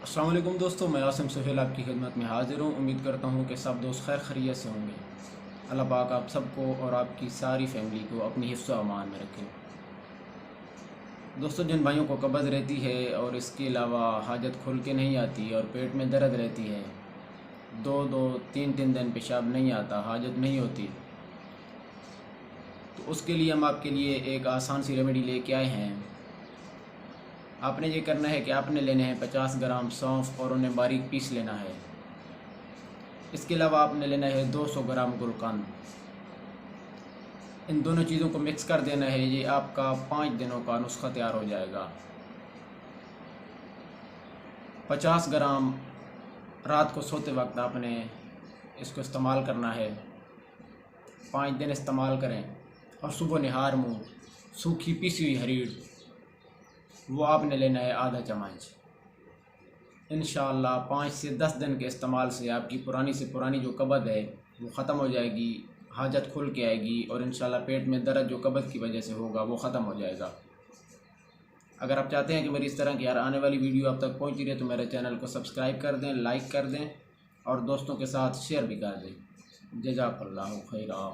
अस्सलाम वालेकुम दोस्तों, मैं आसिम सुहेल आपकी खिदमत में हाज़िर हूँ। उम्मीद करता हूँ कि सब दोस्त खैर खैरियत से होंगे। अल्लाह पाक आप सबको और आपकी सारी फैमिली को अपनी हिफ्ज़ व अमान में रखे। दोस्तों, जिन भाइयों को कब्ज़ रहती है और इसके अलावा हाजत खुल के नहीं आती और पेट में दर्द रहती है, दो दो तीन तीन दिन पेशाब नहीं आता, हाजत नहीं होती, तो उसके लिए हम आपके लिए एक आसान सी रेमेडी लेके आए हैं। आपने ये करना है कि आपने लेने हैं 50 ग्राम सौंफ और उन्हें बारीक पीस लेना है। इसके अलावा आपने लेना है 200 ग्राम गुलकंद। इन दोनों चीज़ों को मिक्स कर देना है। ये आपका 5 दिनों का नुस्खा तैयार हो जाएगा। 50 ग्राम रात को सोते वक्त आपने इसको इस्तेमाल करना है। 5 दिन इस्तेमाल करें और सुबह निहार मुँह सूखी पीसी हुई हरीड़ वो आपने लेना है आधा चम्मच। इंशाअल्लाह 5 से 10 दिन के इस्तेमाल से आपकी पुरानी से पुरानी जो कब्ज़ है वो ख़त्म हो जाएगी, हाजत खुल के आएगी और इंशाअल्लाह पेट में दर्द जो कब्ज़ की वजह से होगा वो ख़त्म हो जाएगा। अगर आप चाहते हैं कि मेरी इस तरह की आने वाली वीडियो आप तक पहुंच रही है तो मेरे चैनल को सब्सक्राइब कर दें, लाइक कर दें और दोस्तों के साथ शेयर भी कर दें। जज़ाकल्लाहु खैरा।